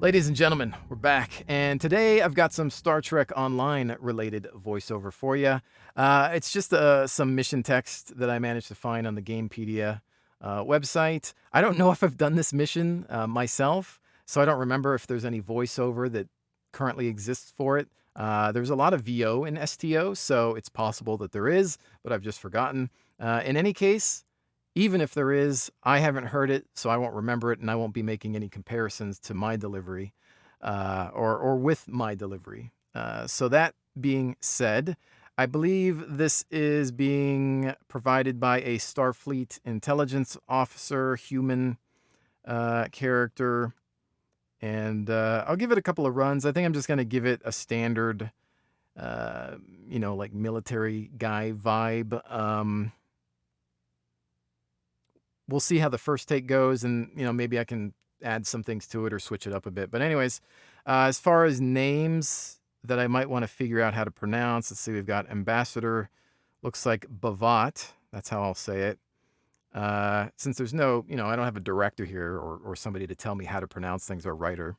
Ladies and gentlemen, we're back, and today I've got some Star Trek Online related voiceover for you. It's just some mission text that I managed to find on the Gamepedia website. I don't know if I've done this mission myself, so I don't remember if there's any voiceover that currently exists for it. There's a lot of VO in STO, so it's possible that there is, but I've just forgotten. In any case, even if there is, I haven't heard it, so I won't remember it, and I won't be making any comparisons to my delivery or with my delivery. So that being said, I believe this is being provided by a Starfleet intelligence officer, human character, and I'll give it a couple of runs. I think I'm just going to give it a standard, like military guy vibe. We'll see how the first take goes, and maybe I can add some things to it or switch it up a bit. But anyways, as far as names that I might want to figure out how to pronounce, let's see, we've got Ambassador, looks like Bavat. That's how I'll say it. Since there's no, I don't have a director here or somebody to tell me how to pronounce things, or a writer.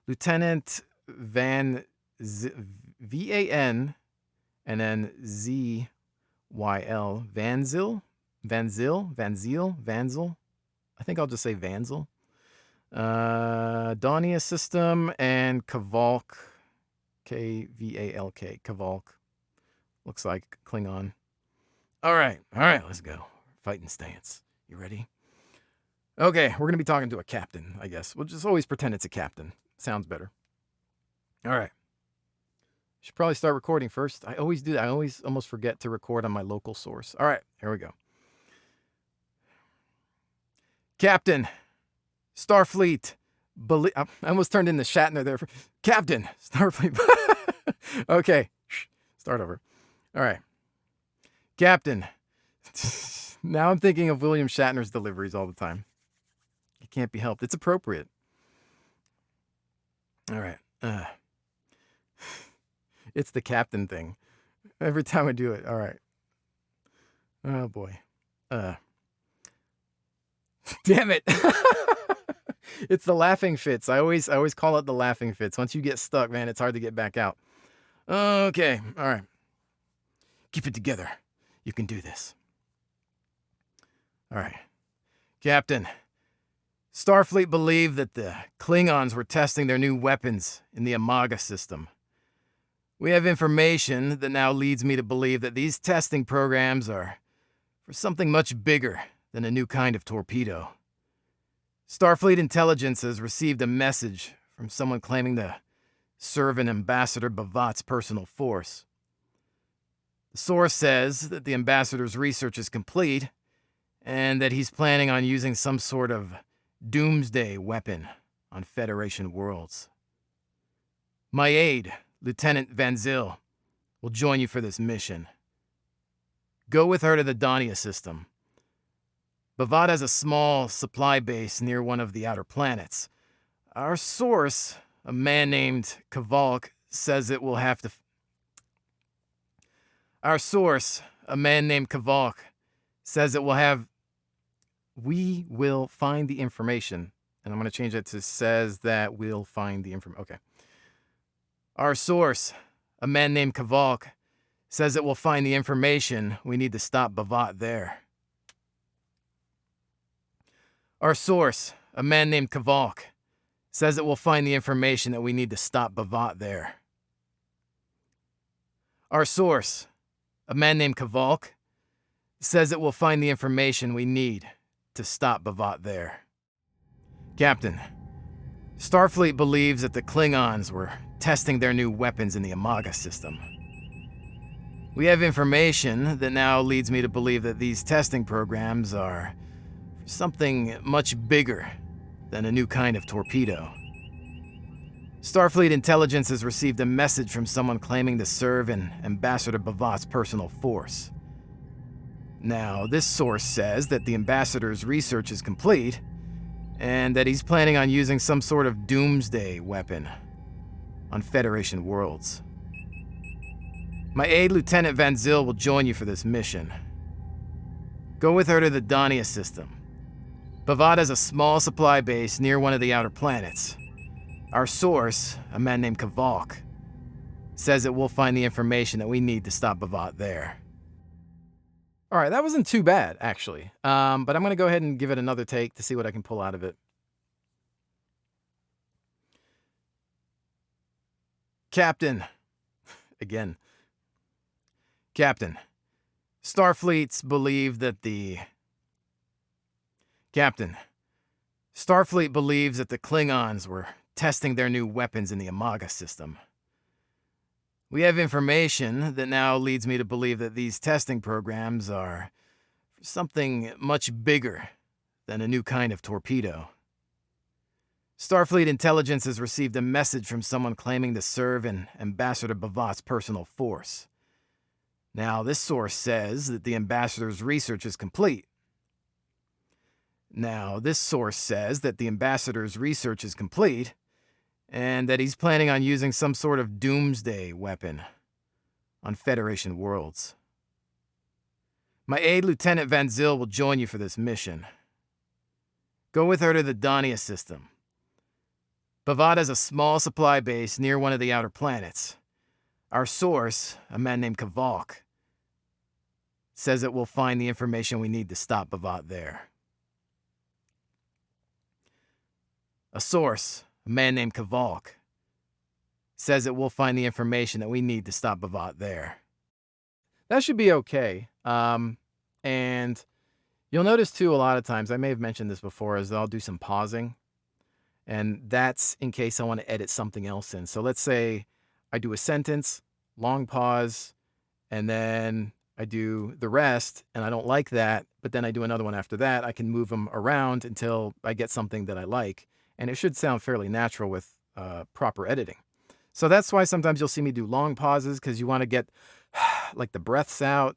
Lieutenant Van V-A-N and then Z-Y-L, Vanzil. I think I'll just say Vanzil. Dania system and Kavalk, K-V-A-L-K, Kavalk. Looks like Klingon. All right, let's go. Fighting stance. You ready? Okay, we're going to be talking to a captain, I guess. We'll just always pretend it's a captain. Sounds better. All right. Should probably start recording first. I always do that. I always almost forget to record on my local source. All right, here we go. Captain, Starfleet, I almost turned into Shatner there. Captain, Starfleet. Okay, start over. All right. Captain. Now I'm thinking of William Shatner's deliveries all the time. It can't be helped. It's appropriate. All right. It's the captain thing. Every time I do it. All right. Oh, boy. Damn it. It's the laughing fits. I always call it the laughing fits. Once you get stuck, man, it's hard to get back out. Okay. All right. Keep it together. You can do this. All right. Captain, Starfleet believed that the Klingons were testing their new weapons in the Amaga system. We have information that now leads me to believe that these testing programs are for something much bigger than a new kind of torpedo. Starfleet intelligence has received a message from someone claiming to serve in Ambassador Bavat's personal force. The source says that the ambassador's research is complete and that he's planning on using some sort of doomsday weapon on Federation worlds. My aide, Lieutenant Van Zyl, will join you for this mission. Go with her to the Dania system. Bavat has a small supply base near one of the outer planets. Our source, a man named Kavalk, says it will have to... Our source, a man named Kavalk, says it will have... We will find the information. And I'm going to change it to says that we'll find the information. Okay. Our source, a man named Kavalk, says it will find the information we need to stop Bavat there. Our source, a man named Kavalk, says it will find the information that we need to stop Bavat there. Our source, a man named Kavalk, says it will find the information we need to stop Bavat there. Captain, Starfleet believes that the Klingons were testing their new weapons in the Amaga system. We have information that now leads me to believe that these testing programs are something much bigger than a new kind of torpedo. Starfleet intelligence has received a message from someone claiming to serve in Ambassador Bavat's personal force. Now, this source says that the ambassador's research is complete and that he's planning on using some sort of doomsday weapon on Federation worlds. My aide, Lieutenant Van Zyl, will join you for this mission. Go with her to the Dania system. Bavat has a small supply base near one of the outer planets. Our source, a man named Kavalk, says that we'll find the information that we need to stop Bavat there. All right, that wasn't too bad, actually. But I'm going to go ahead and give it another take to see what I can pull out of it. Captain. Again. Captain. Starfleet believes that the Klingons were testing their new weapons in the Amaga system. We have information that now leads me to believe that these testing programs are something much bigger than a new kind of torpedo. Starfleet intelligence has received a message from someone claiming to serve in Ambassador Bavat's personal force. Now, this source says that the ambassador's research is complete. And that he's planning on using some sort of doomsday weapon on Federation worlds. My aide, Lieutenant Van Zyl, will join you for this mission. Go with her to the Dania system. Bavat has a small supply base near one of the outer planets. Our source, a man named Kavalk, says that we'll find the information we need to stop Bavat there. A source, a man named Kavalk, says that we'll find the information that we need to stop Bavat there. That should be okay. And you'll notice too, a lot of times, I may have mentioned this before, is that I'll do some pausing. And that's in case I want to edit something else in. So let's say I do a sentence, long pause, and then I do the rest, and I don't like that, but then I do another one after that. I can move them around until I get something that I like. And it should sound fairly natural with proper editing. So that's why sometimes you'll see me do long pauses, because you want to get like the breaths out.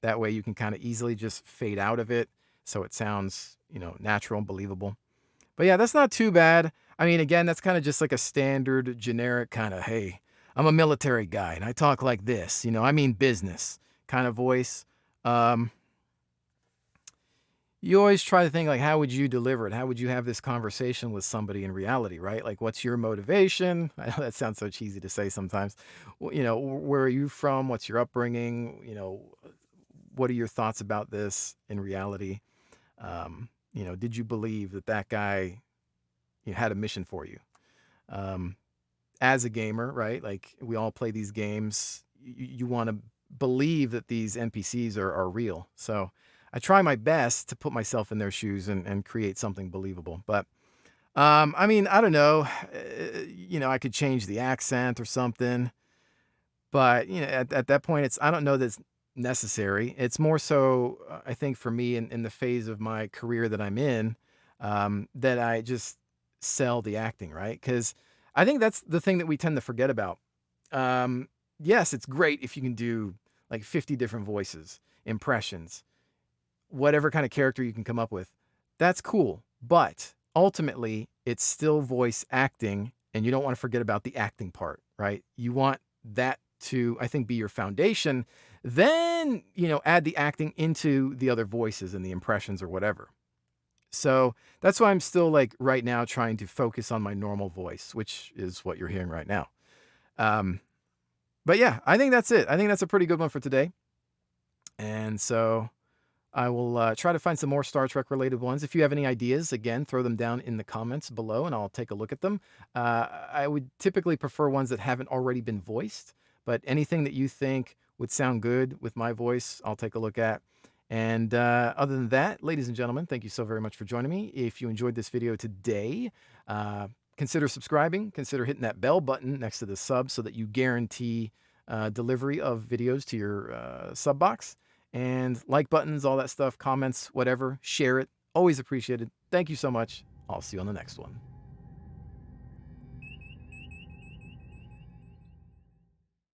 That way you can kind of easily just fade out of it so it sounds, natural and believable. But yeah, that's not too bad. I mean, again, that's kind of just like a standard, generic kind of, hey, I'm a military guy and I talk like this, I mean business kind of voice. You always try to think, like, how would you deliver it? How would you have this conversation with somebody in reality, right? Like, what's your motivation? I know that sounds so cheesy to say sometimes. Where are you from? What's your upbringing? What are your thoughts about this in reality? Did you believe that guy had a mission for you? As a gamer, right? Like, we all play these games. You want to believe that these NPCs are real. So I try my best to put myself in their shoes and create something believable. But, I mean, I don't know. I could change the accent or something. But, at that point, I don't know that it's necessary. It's more so, I think, for me in the phase of my career that I'm in, that I just sell the acting, right? Because I think that's the thing that we tend to forget about. Yes, it's great if you can do like 50 different voices, impressions, whatever kind of character you can come up with. That's cool. But ultimately, it's still voice acting, and you don't want to forget about the acting part, right? You want that to, I think, be your foundation. Then, add the acting into the other voices and the impressions or whatever. So that's why I'm still, like, right now trying to focus on my normal voice, which is what you're hearing right now. But yeah, I think that's it. I think that's a pretty good one for today. And so I will try to find some more Star Trek related ones. If you have any ideas, again, throw them down in the comments below and I'll take a look at them. I would typically prefer ones that haven't already been voiced, but anything that you think would sound good with my voice, I'll take a look at. And other than that, ladies and gentlemen, thank you so very much for joining me. If you enjoyed this video today, consider subscribing, consider hitting that bell button next to the sub so that you guarantee delivery of videos to your sub box. And like buttons, all that stuff, comments, whatever, share it. Always appreciated. Thank you so much. I'll see you on the next one.